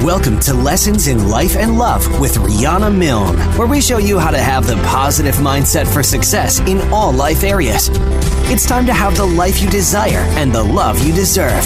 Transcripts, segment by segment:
Welcome to Lessons in Life and Love with Riana Milne, where we show you how to have the positive mindset for success in all life areas. It's time to have the life you desire and the love you deserve.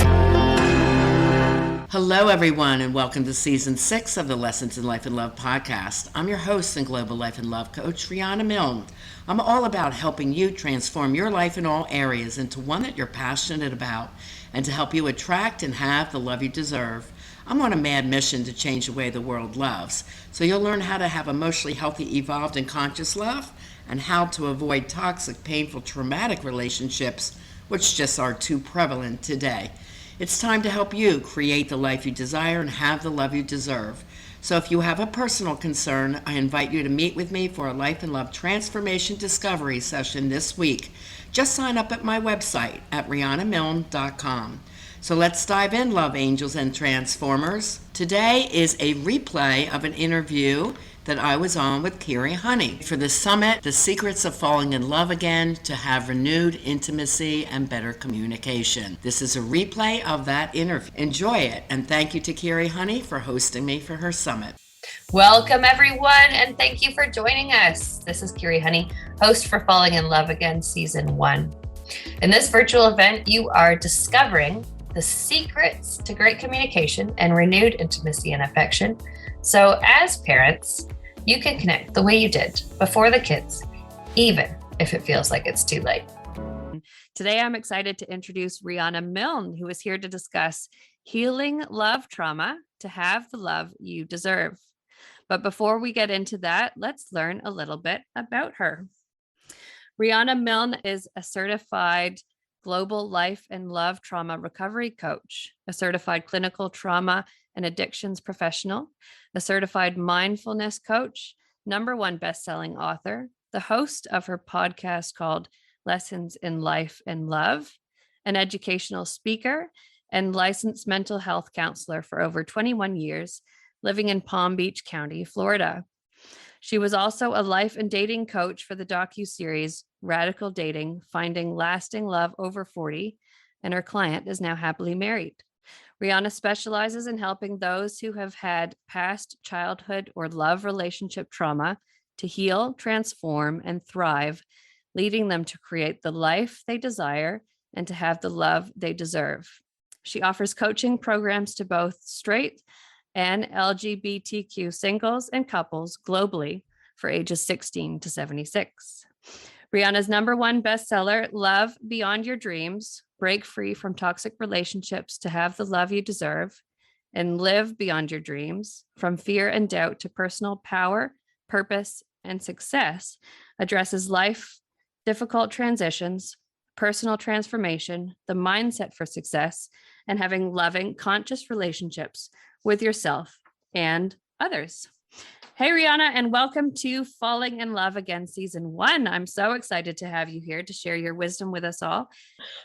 Hello, everyone, and welcome to Season 6 of the Lessons in Life and Love podcast. I'm your host and Global Life and Love Coach, Riana Milne. I'm all about helping you transform your life in all areas into one that you're passionate about and to help you attract and have the love you deserve. I'm on a mad mission to change the way the world loves, so you'll learn how to have emotionally healthy, evolved, and conscious love, and how to avoid toxic, painful, traumatic relationships, which just are too prevalent today. It's time to help you create the life you desire and have the love you deserve. So if you have a personal concern, I invite you to meet with me for a Life and Love Transformation Discovery session this week. Just sign up at my website at rianamilne.com. So let's dive in, love angels and transformers. Today is a replay of an interview that I was on with Kiri Honey for the summit, The Secrets of Falling in Love Again, to have renewed intimacy and better communication. This is a replay of that interview. Enjoy it, and thank you to Kiri Honey for hosting me for her summit. Welcome, everyone, and thank you for joining us. This is Kiri Honey, host for Falling in Love Again Season 1. In this virtual event, you are discovering the secrets to great communication and renewed intimacy and affection. So as parents, you can connect the way you did before the kids, even if it feels like it's too late. Today, I'm excited to introduce Riana Milne, who is here to discuss healing love trauma to have the love you deserve. But before we get into that, let's learn a little bit about her. Riana Milne is a certified global life and love trauma recovery coach, a certified clinical trauma and addictions professional, a certified mindfulness coach, #1 best-selling author, the host of her podcast called Lessons in Life and Love, an educational speaker, and licensed mental health counselor for over 21 years, living in Palm Beach County, Florida. She was also a life and dating coach for the docuseries Radical Dating, Finding Lasting Love Over 40, and her client is now happily married. Riana specializes in helping those who have had past childhood or love relationship trauma to heal, transform, and thrive, leading them to create the life they desire and to have the love they deserve. She offers coaching programs to both straight and LGBTQ singles and couples globally for ages 16 to 76. Riana's #1 bestseller, Love Beyond Your Dreams, Break Free from Toxic Relationships to Have the Love You Deserve, and Live Beyond Your Dreams, From Fear and Doubt to Personal Power, Purpose, and Success, addresses life, difficult transitions, personal transformation, the mindset for success, and having loving, conscious relationships with yourself and others. Hey, Riana, and welcome to Falling in Love Again Season 1. I'm so excited to have you here to share your wisdom with us all.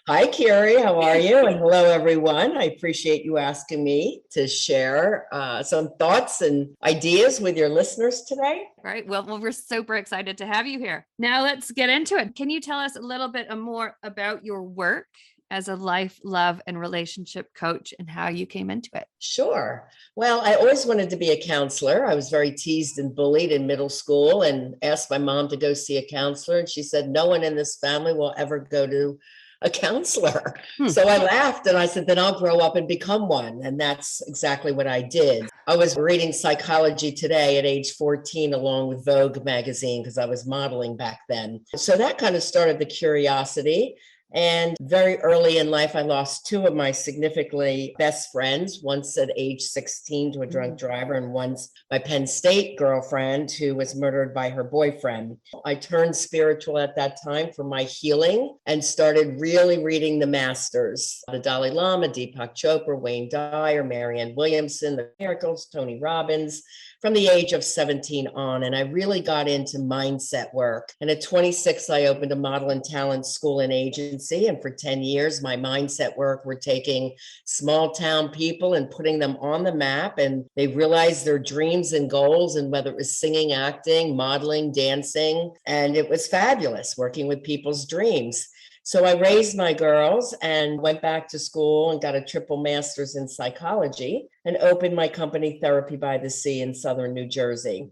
Hi, Kiri. How are you? And hello, everyone. I appreciate you asking me to share some thoughts and ideas with your listeners today. Right. Well, we're super excited to have you here. Now let's get into it. Can you tell us a little bit more about your work as a life, love, and relationship coach and how you came into it? Sure. Well, I always wanted to be a counselor. I was very teased and bullied in middle school and asked my mom to go see a counselor. And she said, no one in this family will ever go to a counselor. So I laughed and I said, then I'll grow up and become one. And that's exactly what I did. I was reading Psychology Today at age 14 along with Vogue magazine because I was modeling back then. So that kind of started the curiosity. And very early in life, I lost 2 of my significantly best friends, once at age 16 to a drunk driver, and once my Penn State girlfriend who was murdered by her boyfriend. I turned spiritual at that time for my healing and started really reading the masters, the Dalai Lama, Deepak Chopra, Wayne Dyer, Marianne Williamson, the Miracles, Tony Robbins, from the age of 17 on. And I really got into mindset work. And at 26, I opened a model and talent school and agency. And for 10 years, my mindset work were taking small town people and putting them on the map. And they realized their dreams and goals, and whether it was singing, acting, modeling, dancing. And it was fabulous working with people's dreams. So I raised my girls and went back to school and got a triple master's in psychology and opened my company Therapy by the Sea in Southern New Jersey.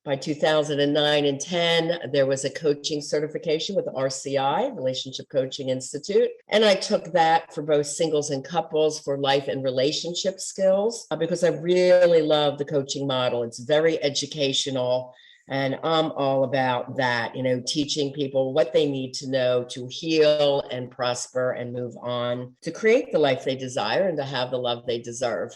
By 2009 and 10, there was a coaching certification with RCI, Relationship Coaching Institute. And I took that for both singles and couples for life and relationship skills because I really love the coaching model. It's very educational. And I'm all about that, teaching people what they need to know to heal and prosper and move on, to create the life they desire and to have the love they deserve.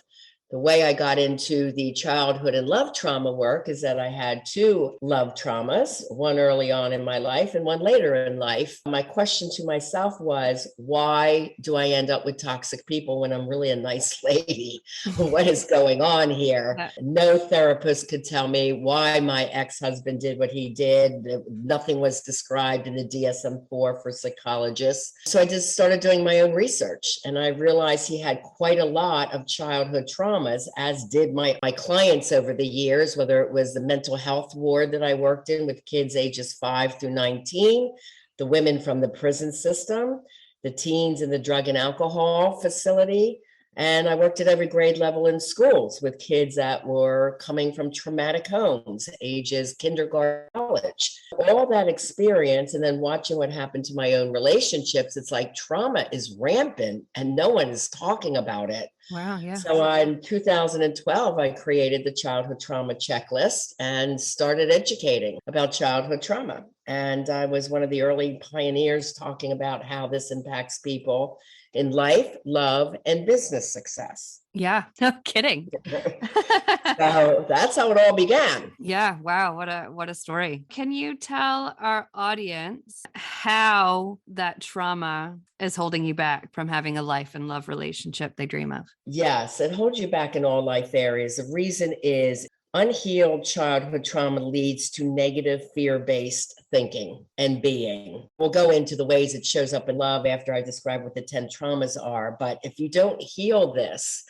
The way I got into the childhood and love trauma work is that I had two love traumas, one early on in my life and one later in life. My question to myself was, why do I end up with toxic people when I'm really a nice lady? What is going on here? No therapist could tell me why my ex-husband did what he did. Nothing was described in the DSM-IV for psychologists. So I just started doing my own research, and I realized he had quite a lot of childhood trauma, as did my clients over the years, whether it was the mental health ward that I worked in with kids ages 5 through 19, the women from the prison system, the teens in the drug and alcohol facility. And I worked at every grade level in schools with kids that were coming from traumatic homes, ages kindergarten, college. All that experience, and then watching what happened to my own relationships, it's like trauma is rampant and no one is talking about it. Wow, yeah. So in 2012, I created the childhood trauma checklist and started educating about childhood trauma. And I was one of the early pioneers talking about how this impacts people in life, love, and business success. Yeah, no kidding. So that's how it all began. Yeah, wow, what a story. Can you tell our audience how that trauma is holding you back from having a life and love relationship they dream of? Yes, it holds you back in all life areas. The reason is unhealed childhood trauma leads to negative fear-based thinking and being. We'll go into the ways it shows up in love after I describe what the 10 traumas are. But if you don't heal this,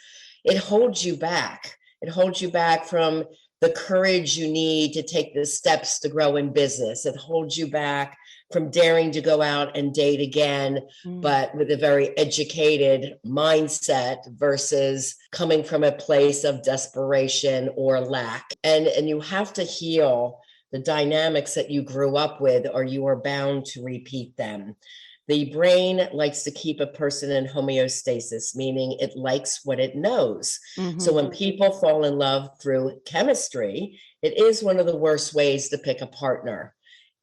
it holds you back. It holds you back from the courage you need to take the steps to grow in business. It holds you back from daring to go out and date again, but with a very educated mindset versus coming from a place of desperation or lack. And you have to heal the dynamics that you grew up with, or you are bound to repeat them. The brain likes to keep a person in homeostasis, meaning it likes what it knows. Mm-hmm. So when people fall in love through chemistry, it is one of the worst ways to pick a partner.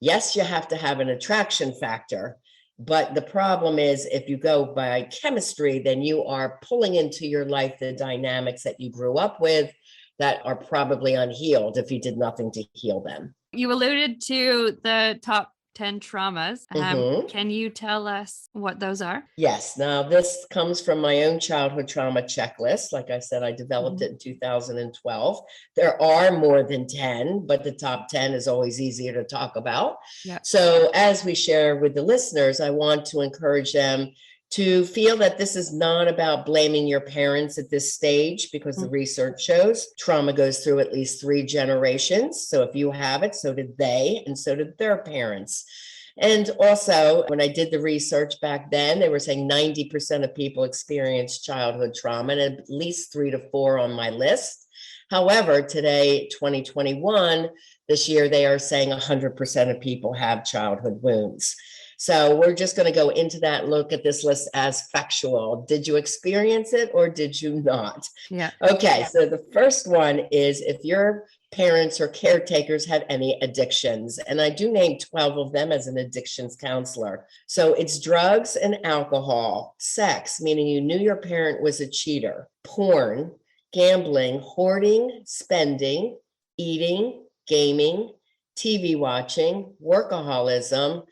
Yes, you have to have an attraction factor, but the problem is if you go by chemistry, then you are pulling into your life the dynamics that you grew up with that are probably unhealed if you did nothing to heal them. You alluded to the top 10 traumas. Can you tell us what those are? Yes. Now, this comes from my own childhood trauma checklist. Like I said, I developed it in 2012. There are more than 10, but the top 10 is always easier to talk about. Yeah. So as we share with the listeners, I want to encourage them to feel that this is not about blaming your parents at this stage, because the research shows trauma goes through at least 3 generations. So if you have it, so did they, and so did their parents. And also, when I did the research back then, they were saying 90% of people experience childhood trauma, and at least 3 to 4 on my list. However, today, 2021, this year, they are saying 100% of people have childhood wounds. So we're just going to go into that, look at this list as factual. Did you experience it or did you not? Yeah. Okay. So the first one is if your parents or caretakers had any addictions, and I do name 12 of them as an addictions counselor. So it's drugs and alcohol, sex, meaning you knew your parent was a cheater, porn, gambling, hoarding, spending, eating, gaming, TV watching, workaholism,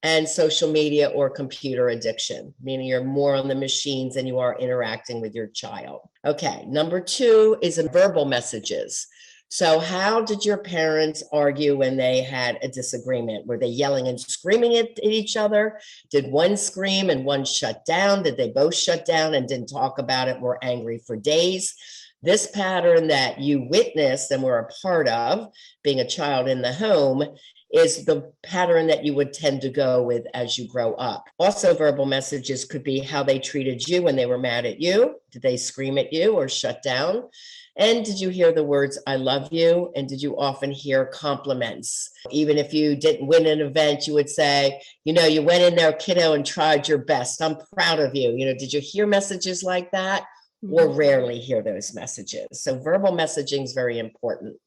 and social media or computer addiction, meaning you're more on the machines than you are interacting with your child. Okay, number 2 is verbal messages. So how did your parents argue when they had a disagreement? Were they yelling and screaming at each other? Did one scream and one shut down? Did they both shut down and didn't talk about it, were angry for days? This pattern that you witnessed and were a part of, being a child in the home, is the pattern that you would tend to go with as you grow up. Also, verbal messages could be how they treated you when they were mad at you. Did they scream at you or shut down? And did you hear the words, I love you? And did you often hear compliments? Even if you didn't win an event, you would say, you know, you went in there, kiddo, and tried your best. I'm proud of you. You know, did you hear messages like that? Or rarely hear those messages? So verbal messaging is very important.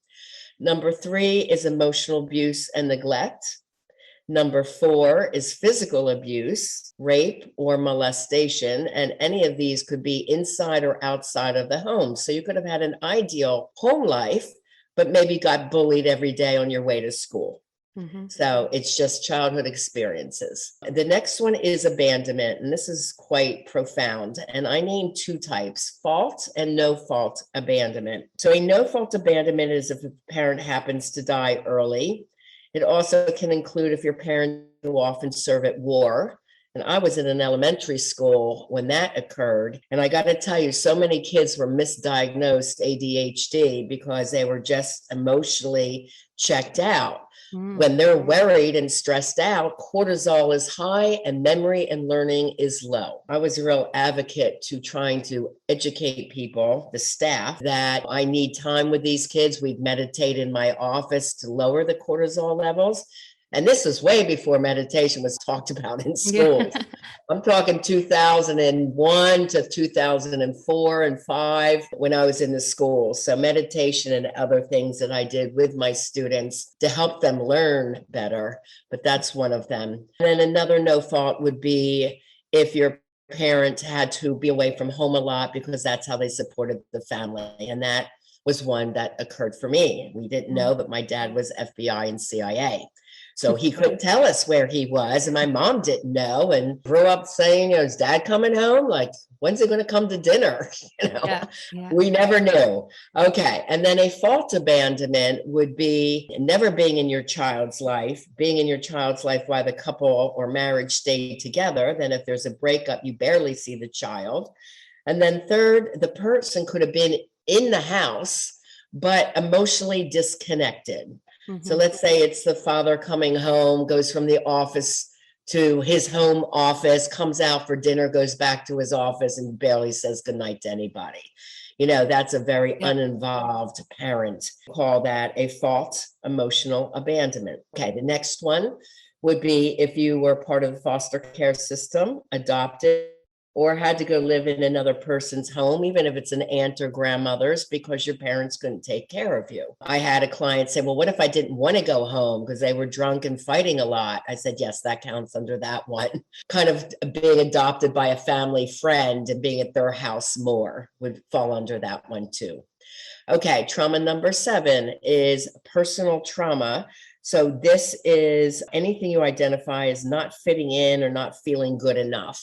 Number 3 is emotional abuse and neglect. Number 4 is physical abuse, rape, or molestation. And any of these could be inside or outside of the home. So you could have had an ideal home life, but maybe got bullied every day on your way to school. So it's just childhood experiences. The next one is abandonment, and this is quite profound. And I named 2 types, fault and no fault abandonment. So a no fault abandonment is if a parent happens to die early. It also can include if your parents go off and serve at war. And I was in an elementary school when that occurred. And I got to tell you, so many kids were misdiagnosed ADHD because they were just emotionally checked out. When they're worried and stressed out, cortisol is high and memory and learning is low. I was a real advocate to trying to educate people, the staff, that I need time with these kids. We'd meditate in my office to lower the cortisol levels. And this was way before meditation was talked about in schools. Yeah. I'm talking 2001 to 2004 and 5 when I was in the school. So meditation and other things that I did with my students to help them learn better, but that's one of them. And then another no fault would be if your parent had to be away from home a lot because that's how they supported the family. And that was one that occurred for me. We didn't know, but my dad was FBI and CIA. So he couldn't tell us where he was. And my mom didn't know and grew up saying, you know, is dad coming home? Like, when's he going to come to dinner? You know, we never knew. Okay. And then a fault abandonment would be never being in your child's life, being in your child's life while the couple or marriage stayed together. Then if there's a breakup, you barely see the child. And then third, the person could have been in the house, but emotionally disconnected. So let's say it's the father coming home, goes from the office to his home office, comes out for dinner, goes back to his office and barely says goodnight to anybody. You know, that's a very uninvolved parent. Call that a fault emotional abandonment. Okay, the next one would be if you were part of the foster care system, adopted, or had to go live in another person's home, even if it's an aunt or grandmother's, because your parents couldn't take care of you. I had a client say, well, what if I didn't want to go home because they were drunk and fighting a lot? I said, yes, that counts under that one. Kind of being adopted by a family friend and being at their house more would fall under that one too. Okay, trauma number 7 is personal trauma. So this is anything you identify as not fitting in or not feeling good enough.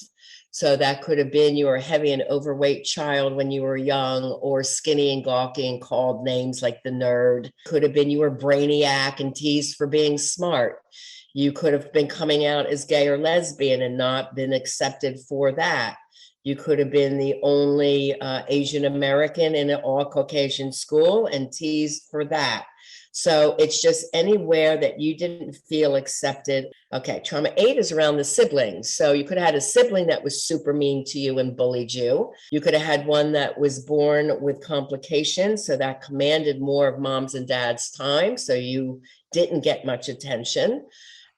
So that could have been you were a heavy and overweight child when you were young, or skinny and gawky and called names like the nerd. Could have been you were brainiac and teased for being smart. You could have been coming out as gay or lesbian and not been accepted for that. You could have been the only Asian American in an all Caucasian school and teased for that. So it's just anywhere that you didn't feel accepted. Okay, trauma 8 is around the siblings. So you could have had a sibling that was super mean to you and bullied you. You could have had one that was born with complications, so that commanded more of mom's and dad's time, so you didn't get much attention.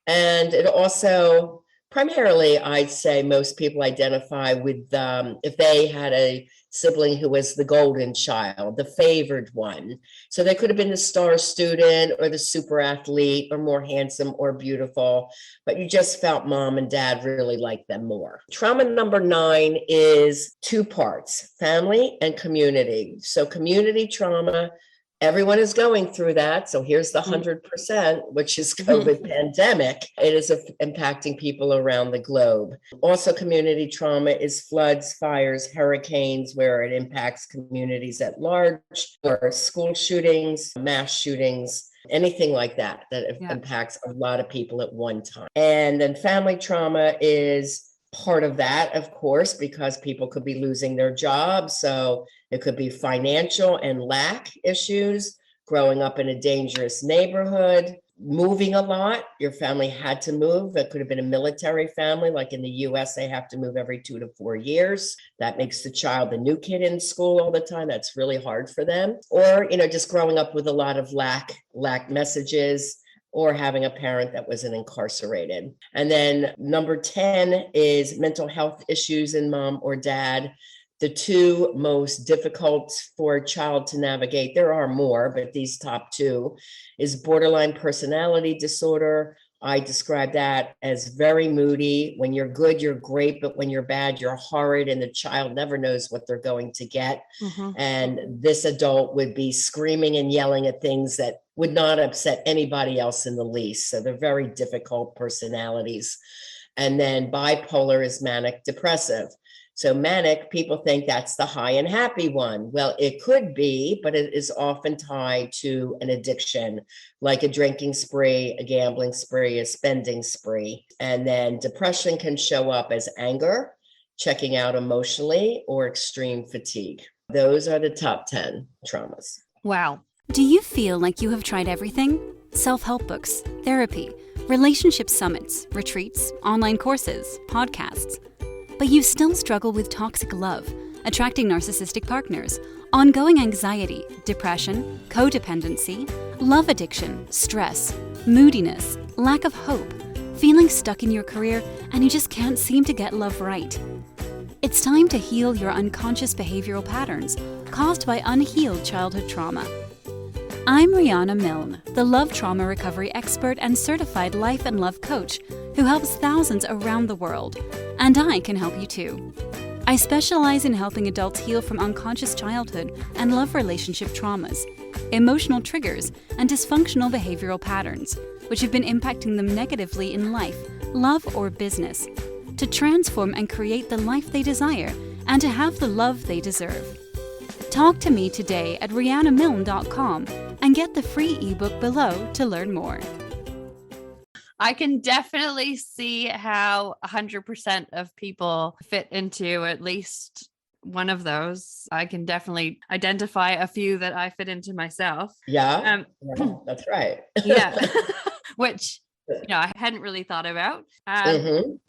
And it also, primarily, I'd say most people identify with if they had a sibling who was the golden child, the favored one. So they could have been the star student or the super athlete or more handsome or beautiful, but you just felt mom and dad really liked them more. Trauma number 9 is 2 parts, family and community. So community trauma, everyone is going through that. So here's the 100%, which is COVID pandemic. It is impacting people around the globe. Also, community trauma is floods, fires, hurricanes, where it impacts communities at large, or school shootings, mass shootings, anything like that, impacts a lot of people at one time. And then family trauma is part of that, of course, because people could be losing their jobs. So it could be financial and lack issues, growing up in a dangerous neighborhood, moving a lot. Your family had to move. It could have been a military family. Like in the US, they have to move every 2 to 4 years. That makes the child the new kid in school all the time. That's really hard for them. Or, just growing up with a lot of lack messages, or having a parent that wasn't incarcerated. And then number 10 is mental health issues in mom or dad. The two most difficult for a child to navigate, there are more, but these top two, is borderline personality disorder. I describe that as very moody. When you're good, you're great, but when you're bad, you're horrid, and the child never knows what they're going to get. And this adult would be screaming and yelling at things that would not upset anybody else in the least. So they're very difficult personalities. And then bipolar is manic depressive. So manic, people think that's the high and happy one. Well, it could be, but it is often tied to an addiction, like a drinking spree, a gambling spree, a spending spree. And then depression can show up as anger, checking out emotionally, or extreme fatigue. Those are the top 10 traumas. Wow. Do you feel like you have tried everything? Self-help books, therapy, relationship summits, retreats, online courses, podcasts. But you still struggle with toxic love, attracting narcissistic partners, ongoing anxiety, depression, codependency, love addiction, stress, moodiness, lack of hope, feeling stuck in your career, and you just can't seem to get love right. It's time to heal your unconscious behavioral patterns caused by unhealed childhood trauma. I'm Riana Milne, the love trauma recovery expert and certified life and love coach who helps thousands around the world, and I can help you too. I specialize in helping adults heal from unconscious childhood and love relationship traumas, emotional triggers, and dysfunctional behavioral patterns, which have been impacting them negatively in life, love, or business, to transform and create the life they desire and to have the love they deserve. Talk to me today at rianamilne.com and get the free ebook below to learn more. I can definitely see how 100% of people fit into at least one of those. I can definitely identify a few that I fit into myself. Yeah, that's right. Yeah, which I hadn't really thought about.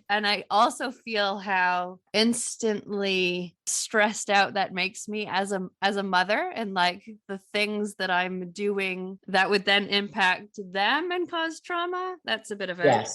And I also feel how instantly stressed out that makes me as a mother, and like the things that I'm doing that would then impact them and cause trauma. That's a bit of a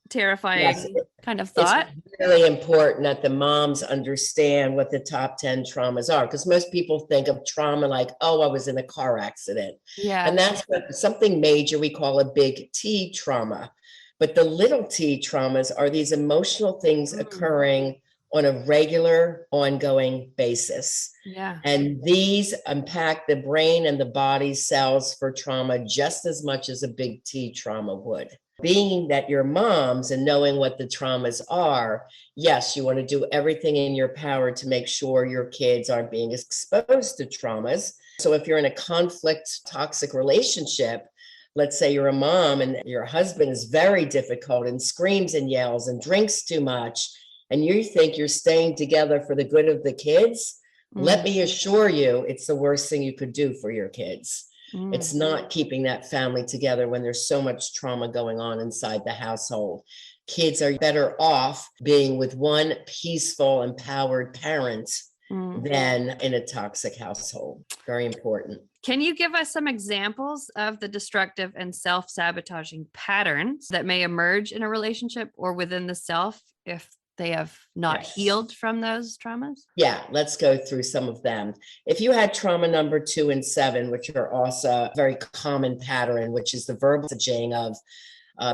terrifying kind of thought. It's really important that the moms understand what the top 10 traumas are, because most people think of trauma like, oh, I was in a car accident. Yeah. And that's something major we call a big T trauma. But the little t traumas are these emotional things occurring on a regular, ongoing basis. Yeah. And these impact the brain and the body cells for trauma just as much as a big T trauma would. Being that you're moms and knowing what the traumas are, yes, you want to do everything in your power to make sure your kids aren't being exposed to traumas. So if you're in a conflict, toxic relationship, let's say you're a mom and your husband is very difficult and screams and yells and drinks too much, and you think you're staying together for the good of the kids, let me assure you, it's the worst thing you could do for your kids. It's not keeping that family together when there's so much trauma going on inside the household. Kids are better off being with one peaceful, empowered parent than in a toxic household. Very important. Can you give us some examples of the destructive and self-sabotaging patterns that may emerge in a relationship or within the self if they have not healed from those traumas? Yeah, let's go through some of them. If you had trauma number 2 and 7, which are also a very common pattern, which is the verbal messaging of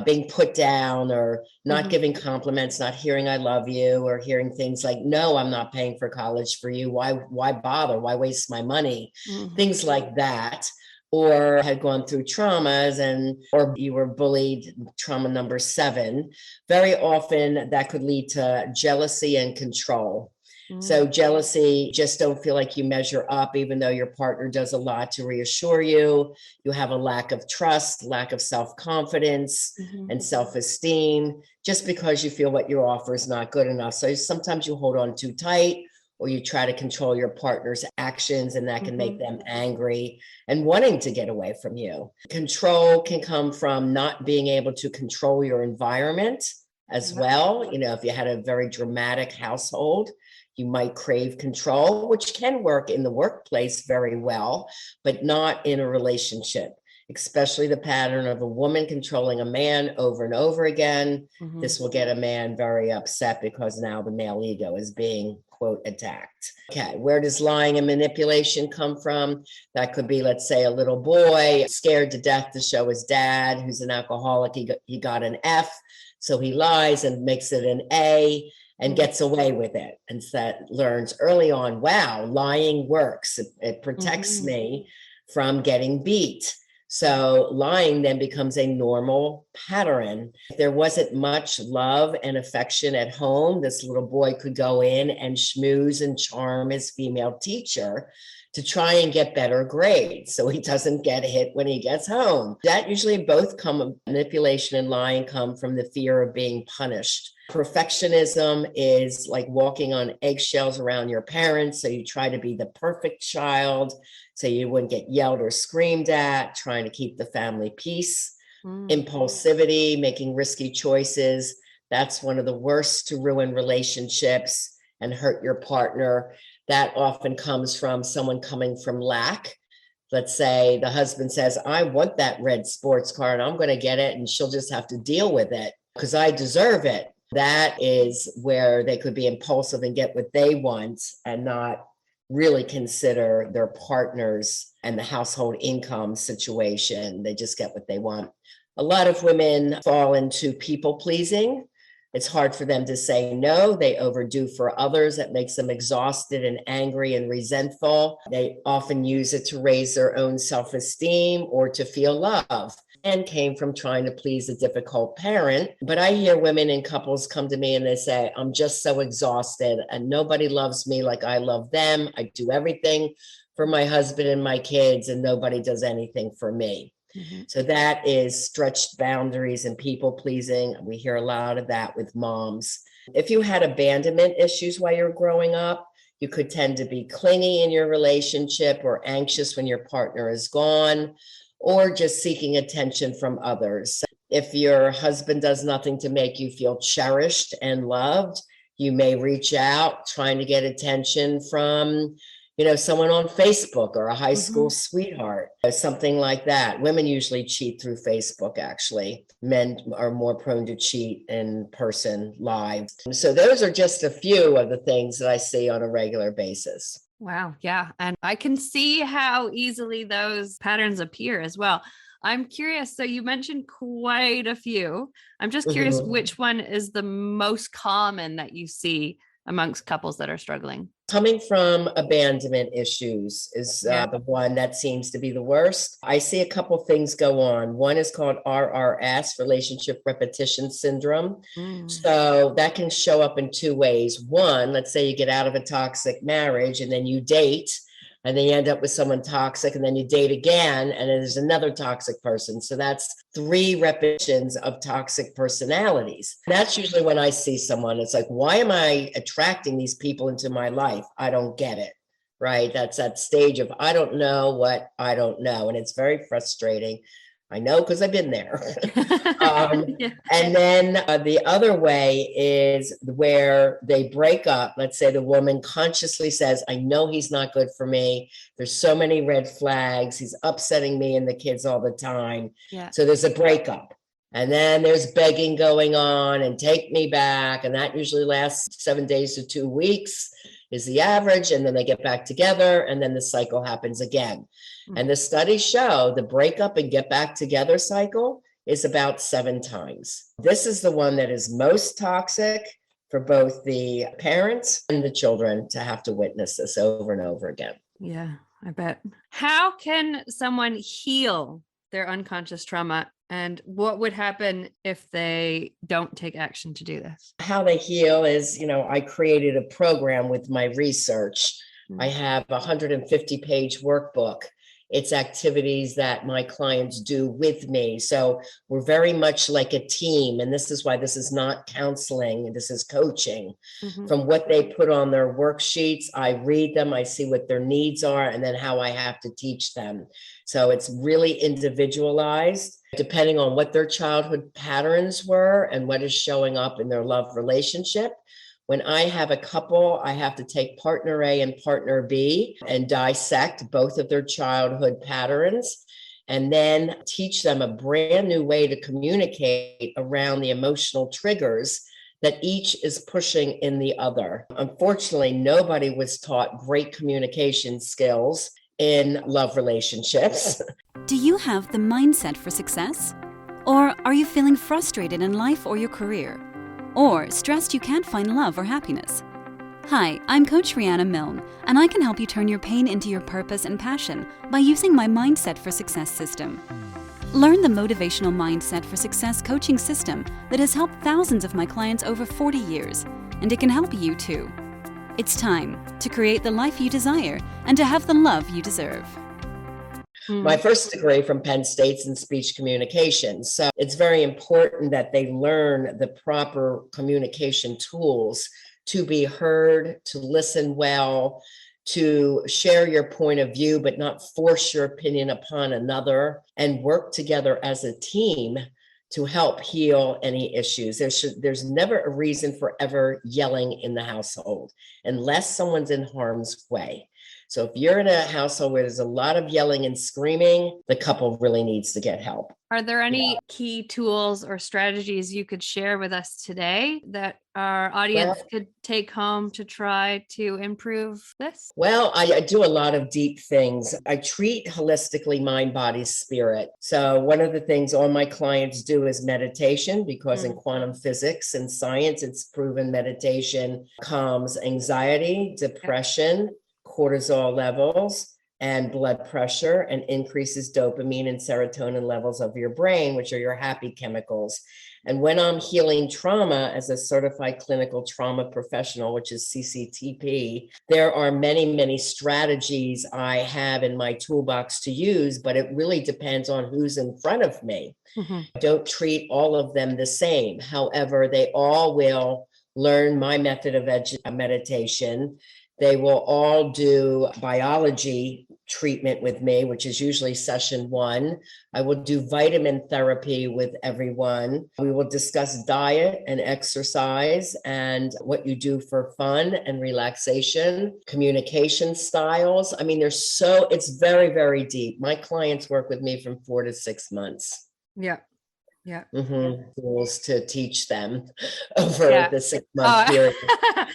being put down or not giving compliments, not hearing I love you, or hearing things like, no, I'm not paying for college for you. Why bother? Why waste my money? Things like that. Or had gone through traumas or you were bullied, trauma number 7. Very often that could lead to jealousy and control. So jealousy, just don't feel like you measure up, even though your partner does a lot to reassure you. You have a lack of trust, lack of self-confidence and self-esteem, just because you feel what you offer is not good enough. So sometimes you hold on too tight, or you try to control your partner's actions, and that can make them angry and wanting to get away from you. Control can come from not being able to control your environment as well. You know, if you had a very dramatic household, you might crave control, which can work in the workplace very well, but not in a relationship, especially the pattern of a woman controlling a man over and over again. This will get a man very upset because now the male ego is being, quote, attacked. Okay, where does lying and manipulation come from? That could be, let's say, a little boy scared to death to show his dad, who's an alcoholic, he got an F, so he lies and makes it an A and gets away with it. And so that learns early on, wow, lying works. It protects me from getting beat. So lying then becomes a normal pattern. If there wasn't much love and affection at home, this little boy could go in and schmooze and charm his female teacher to try and get better grades so he doesn't get hit when he gets home. That usually both manipulation and lying come from the fear of being punished. Perfectionism is like walking on eggshells around your parents. So you try to be the perfect child so you wouldn't get yelled or screamed at, trying to keep the family peace. Impulsivity, making risky choices. That's one of the worst to ruin relationships and hurt your partner. That often comes from someone coming from lack. Let's say the husband says, I want that red sports car and I'm going to get it and she'll just have to deal with it because I deserve it. That is where they could be impulsive and get what they want and not really consider their partners and the household income situation. They just get what they want. A lot of women fall into people pleasing. It's hard for them to say no. They overdo for others. That makes them exhausted and angry and resentful. They often use it to raise their own self-esteem or to feel love, and came from trying to please a difficult parent. But I hear women and couples come to me and they say, I'm just so exhausted and nobody loves me like I love them. I do everything for my husband and my kids and nobody does anything for me. So that is stretched boundaries and people pleasing. We hear a lot of that with moms. If you had abandonment issues while you're growing up, you could tend to be clingy in your relationship or anxious when your partner is gone, or just seeking attention from others. If your husband does nothing to make you feel cherished and loved, you may reach out trying to get attention from, someone on Facebook or a high school sweetheart, or something like that. Women usually cheat through Facebook, actually. Men are more prone to cheat in person live. So those are just a few of the things that I see on a regular basis. Wow. Yeah. And I can see how easily those patterns appear as well. I'm curious. So you mentioned quite a few. I'm just curious which one is the most common that you see amongst couples that are struggling? Coming from abandonment issues is the one that seems to be the worst. I see a couple things go on. One is called RRS, Relationship Repetition Syndrome. So that can show up in two ways. One, let's say you get out of a toxic marriage and then you date, and then you end up with someone toxic, and then you date again, and then there's another toxic person. So that's 3 repetitions of toxic personalities. That's usually when I see someone, it's like, why am I attracting these people into my life? I don't get it, right? That's that stage of, I don't know what I don't know. And it's very frustrating. I know because I've been there. And then the other way is where they break up. Let's say the woman consciously says, I know he's not good for me. There's so many red flags. He's upsetting me and the kids all the time. So there's a breakup. And then there's begging going on and take me back. And that usually lasts 7 days to 2 weeks is the average. And then they get back together and then the cycle happens again. And the studies show the breakup and get back together cycle is about 7 times. This is the one that is most toxic for both the parents and the children to have to witness this over and over again. Yeah, I bet. How can someone heal their unconscious trauma? And what would happen if they don't take action to do this? How they heal is, I created a program with my research. I have a 150-page workbook. It's activities that my clients do with me. So we're very much like a team. And this is why this is not counseling. This is coaching. From what they put on their worksheets, I read them, I see what their needs are, and then how I have to teach them. So it's really individualized, depending on what their childhood patterns were and what is showing up in their love relationship. When I have a couple, I have to take partner A and partner B and dissect both of their childhood patterns, and then teach them a brand new way to communicate around the emotional triggers that each is pushing in the other. Unfortunately, nobody was taught great communication skills in love relationships. Do you have the mindset for success? Or are you feeling frustrated in life or your career? Or stressed you can't find love or happiness? Hi, I'm Coach Riana Milne, and I can help you turn your pain into your purpose and passion by using my Mindset for Success system. Learn the Motivational Mindset for Success coaching system that has helped thousands of my clients over 40 years, and it can help you too. It's time to create the life you desire and to have the love you deserve. My first degree from Penn State's in speech communication. So it's very important that they learn the proper communication tools to be heard, to listen well, to share your point of view, but not force your opinion upon another, and work together as a team to help heal any issues. There's never a reason for ever yelling in the household unless someone's in harm's way. So if you're in a household where there's a lot of yelling and screaming, the couple really needs to get help. Are there any key tools or strategies you could share with us today that our audience could take home to try to improve this? Well, I do a lot of deep things. I treat holistically mind, body, spirit. So one of the things all my clients do is meditation, because in quantum physics and science, it's proven meditation calms anxiety, depression, cortisol levels, and blood pressure, and increases dopamine and serotonin levels of your brain, which are your happy chemicals. And when I'm healing trauma as a certified clinical trauma professional, which is CCTP, there are many, many strategies I have in my toolbox to use, but it really depends on who's in front of me. I don't treat all of them the same. However, they all will learn my method of meditation. They will all do biology treatment with me, which is usually session 1. I will do vitamin therapy with everyone. We will discuss diet and exercise and what you do for fun and relaxation, communication styles. I mean, it's very, very deep. My clients work with me from 4 to 6 months. Yeah. Tools to teach them over the 6-month period.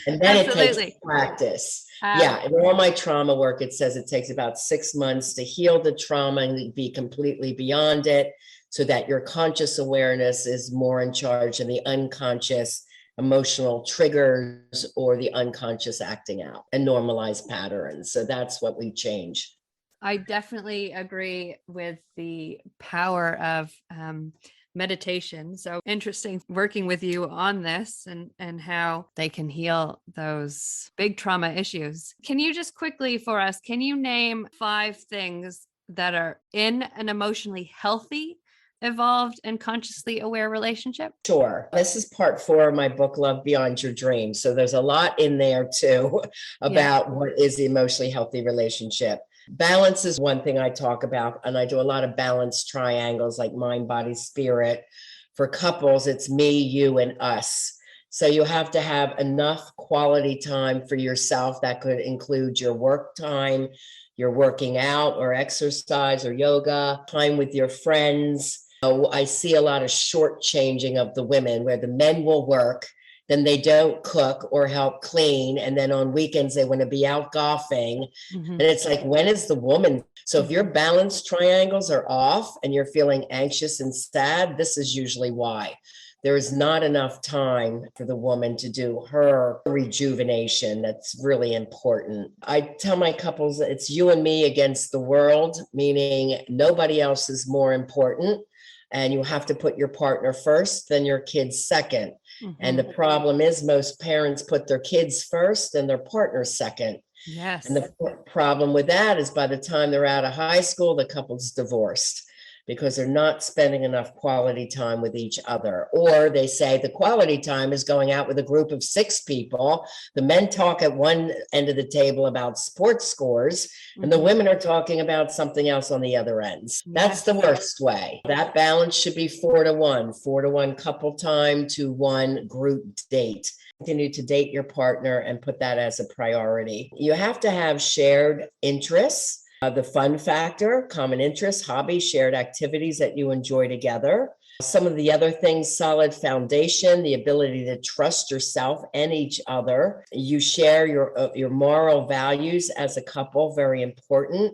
And then it takes practice. In all my trauma work, it says it takes about 6 months to heal the trauma and be completely beyond it, so that your conscious awareness is more in charge of the unconscious emotional triggers or the unconscious acting out, and normalize patterns. So that's what we change. I definitely agree with the power of meditation. So interesting working with you on this and how they can heal those big trauma issues. Can you just quickly for us, can you name 5 things that are in an emotionally healthy, evolved, and consciously aware relationship? Sure. This is part 4 of my book, Love Beyond Your Dreams. So there's a lot in there too about what is the emotionally healthy relationship. Balance is one thing I talk about, and I do a lot of balance triangles like mind, body, spirit. For couples, it's me, you, and us. So you have to have enough quality time for yourself. That could include your work time, your working out or exercise or yoga, time with your friends. I see a lot of shortchanging of the women where the men will work, then they don't cook or help clean. And then on weekends, they want to be out golfing. And it's like, when is the woman? So if your balance triangles are off and you're feeling anxious and sad, this is usually why. There is not enough time for the woman to do her rejuvenation. That's really important. I tell my couples that it's you and me against the world, meaning nobody else is more important. And you have to put your partner first, then your kids second. And the problem is most parents put their kids first and their partner second. Yes. And the problem with that is by the time they're out of high school, the couple's divorced because they're not spending enough quality time with each other. Or they say the quality time is going out with a group of 6 people. The men talk at one end of the table about sports scores, and the women are talking about something else on the other ends. That's the worst way. That balance should be 4-to-1, 4-to-1 couple time to 1 group date. Continue to date your partner and put that as a priority. You have to have shared interests. The fun factor, common interests, hobbies, shared activities that you enjoy together. Some of the other things, solid foundation, the ability to trust yourself and each other. You share your moral values as a couple, very important.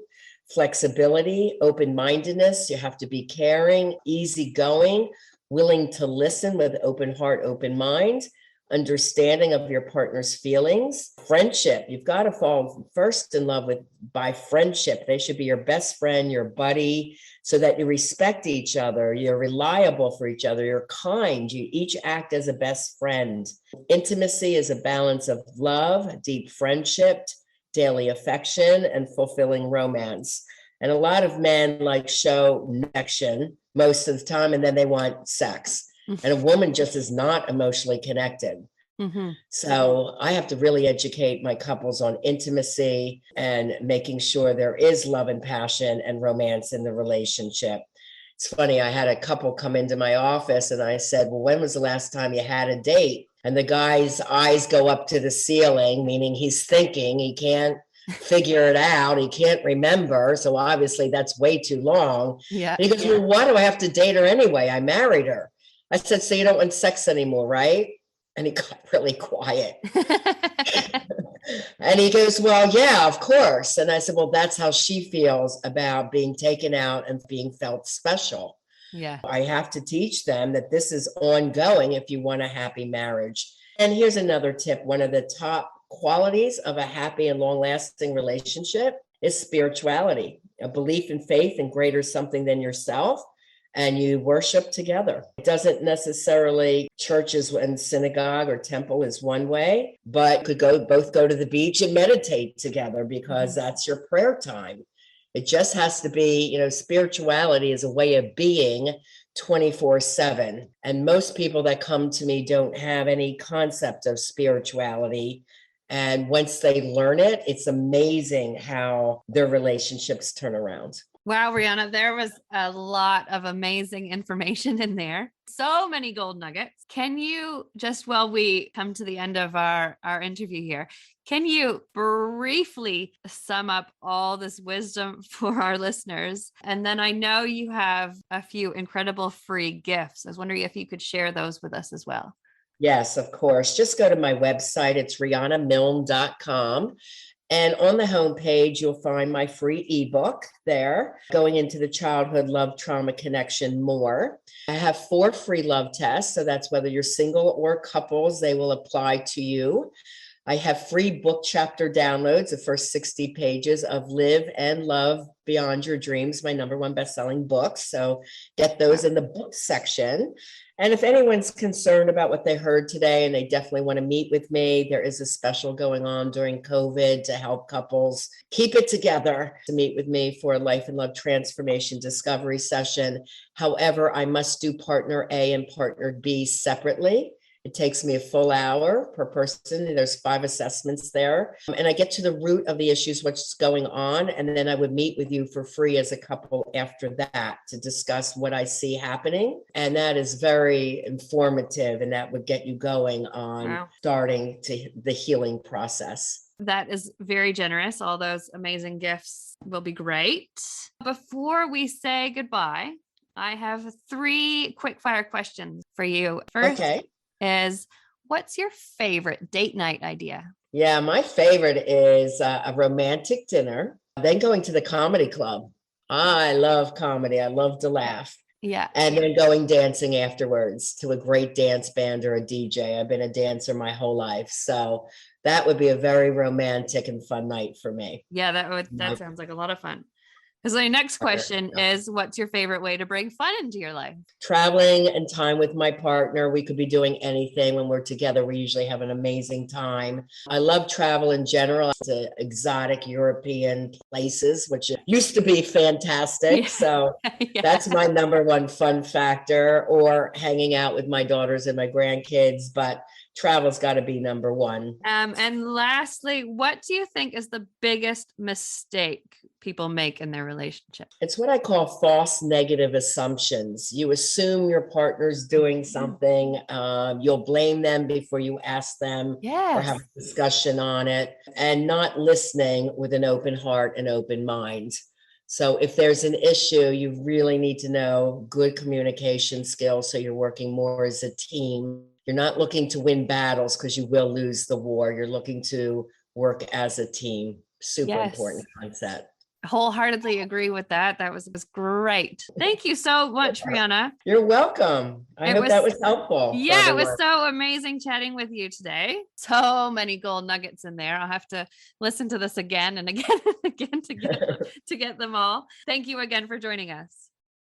Flexibility, open-mindedness, you have to be caring, easygoing, willing to listen with open heart, open mind. Understanding of your partner's feelings. Friendship, you've got to fall first in love by friendship. They should be your best friend, your buddy, so that you respect each other, you're reliable for each other, you're kind, you each act as a best friend. Intimacy is a balance of love, deep friendship, daily affection, and fulfilling romance. And a lot of men show affection most of the time, and then they want sex. And a woman just is not emotionally connected. So I have to really educate my couples on intimacy and making sure there is love and passion and romance in the relationship. It's funny, I had a couple come into my office and I said, well, when was the last time you had a date? And the guy's eyes go up to the ceiling, meaning he's thinking, he can't figure it out. He can't remember. So obviously that's way too long. Yeah. And he goes, well, why do I have to date her anyway? I married her. I said, so you don't want sex anymore, right? And he got really quiet. And he goes, well, yeah, of course. And I said, well, that's how she feels about being taken out and being felt special. Yeah. I have to teach them that this is ongoing if you want a happy marriage. And here's another tip. One of the top qualities of a happy and long-lasting relationship is spirituality, a belief in faith in greater something than yourself. And you worship together. It doesn't necessarily, churches and synagogue or temple is one way, but could both go to the beach and meditate together because that's your prayer time. It just has to be, spirituality is a way of being 24/7. And most people that come to me don't have any concept of spirituality. And once they learn it, it's amazing how their relationships turn around. Wow, Riana, there was a lot of amazing information in there. So many gold nuggets. Can you, just while we come to the end of our interview here, can you briefly sum up all this wisdom for our listeners? And then I know you have a few incredible free gifts. I was wondering if you could share those with us as well. Yes, of course. Just go to my website. It's rianamilne.com. And on the homepage, you'll find my free ebook there, Going into the Childhood Love Trauma Connection More. I have 4 free love tests. So that's whether you're single or couples, they will apply to you. I have free book chapter downloads, the first 60 pages of Live and Love Beyond Your Dreams, my #1 best-selling book. So get those in the book section. And if anyone's concerned about what they heard today and they definitely want to meet with me, there is a special going on during COVID to help couples keep it together, to meet with me for a life and love transformation discovery session. However, I must do partner A and partner B separately. It takes me a full hour per person. There's 5 assessments there. And I get to the root of the issues, what's going on. And then I would meet with you for free as a couple after that to discuss what I see happening. And that is very informative. And that would get you going on starting to the healing process. That is very generous. All those amazing gifts will be great. Before we say goodbye, I have 3 quick fire questions for you. First, is what's your favorite date night idea? Yeah, my favorite is a romantic dinner, then going to the comedy club. I love comedy. I love to laugh. Yeah. And then going dancing afterwards to a great dance band or a DJ. I've been a dancer my whole life. So that would be a very romantic and fun night for me. Yeah, that sounds like a lot of fun. So my next question is, what's your favorite way to bring fun into your life? Traveling and time with my partner. We could be doing anything when we're together. We usually have an amazing time. I love travel in general, to exotic European places, which used to be fantastic. Yeah. So that's my number one fun factor, or hanging out with my daughters and my grandkids. But travel's got to be number one. And lastly, what do you think is the biggest mistake people make in their relationship? It's what I call false negative assumptions. You assume your partner's doing something. You'll blame them before you ask them or have a discussion on it, and not listening with an open heart and open mind. So if there's an issue, you really need to know good communication skills, so you're working more as a team. You're not looking to win battles, because you will lose the war. You're looking to work as a team. Super important mindset. Wholeheartedly agree with that. That was great. Thank you so much, Riana. You're welcome. I hope that was helpful. Yeah, it was so amazing chatting with you today. So many gold nuggets in there. I'll have to listen to this again and again and again to get them all. Thank you again for joining us.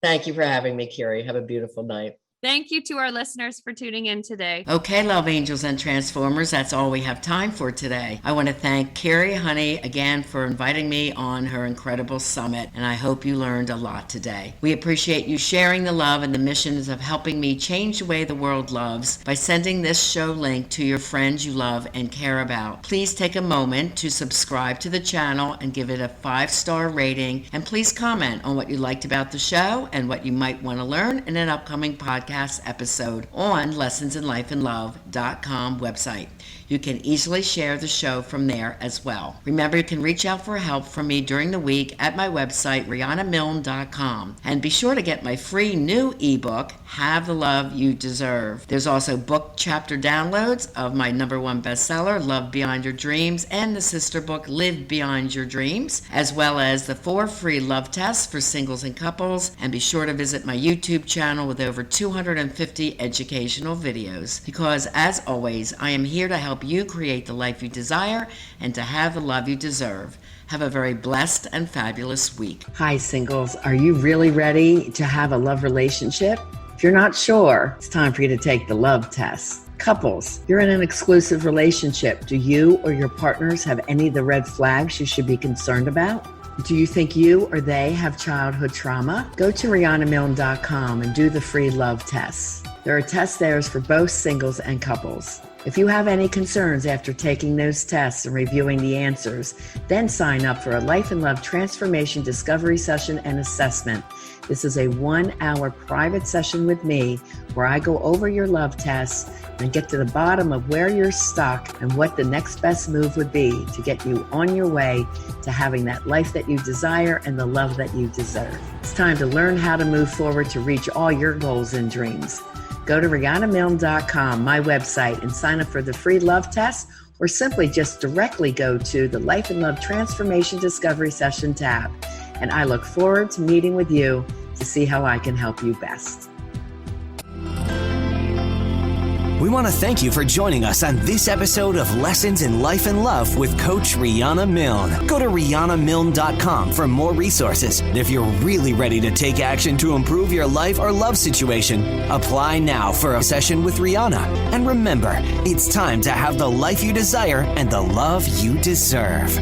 Thank you for having me, Kiri. Have a beautiful night. Thank you to our listeners for tuning in today. Okay, love angels and transformers, that's all we have time for today. I want to thank Kiri Honey again for inviting me on her incredible summit, and I hope you learned a lot today. We appreciate you sharing the love and the missions of helping me change the way the world loves by sending this show link to your friends you love and care about. Please take a moment to subscribe to the channel and give it a 5-star rating, and please comment on what you liked about the show and what you might want to learn in an upcoming podcast episode on lessonsindlifeandlove.com website. You can easily share the show from there as well. Remember, you can reach out for help from me during the week at my website, rianamilne.com. And be sure to get my free new ebook, Have the Love You Deserve. There's also book chapter downloads of my #1 bestseller, Love Beyond Your Dreams, and the sister book, Live Beyond Your Dreams, as well as the 4 free love tests for singles and couples. And be sure to visit my YouTube channel with over 250 educational videos. Because, as always, I am here to help you create the life you desire and to have the love you deserve. Have a very blessed and fabulous week. Hi, singles. Are you really ready to have a love relationship? If you're not sure, it's time for you to take the love test. Couples, you're in an exclusive relationship. Do you or your partners have any of the red flags you should be concerned about? Do you think you or they have childhood trauma? Go to rianamilne.com and do the free love tests. There are tests there for both singles and couples. If you have any concerns after taking those tests and reviewing the answers, then sign up for a Life and Love Transformation Discovery Session and Assessment. This is a 1-hour private session with me where I go over your love tests and get to the bottom of where you're stuck and what the next best move would be to get you on your way to having that life that you desire and the love that you deserve. It's time to learn how to move forward to reach all your goals and dreams. Go to rianamilne.com, my website, and sign up for the free love test, or simply just directly go to the Life and Love Transformation Discovery Session tab. And I look forward to meeting with you to see how I can help you best. We want to thank you for joining us on this episode of Lessons in Life and Love with Coach Riana Milne. Go to rianamilne.com for more resources. And if you're really ready to take action to improve your life or love situation, apply now for a session with Riana. And remember, it's time to have the life you desire and the love you deserve.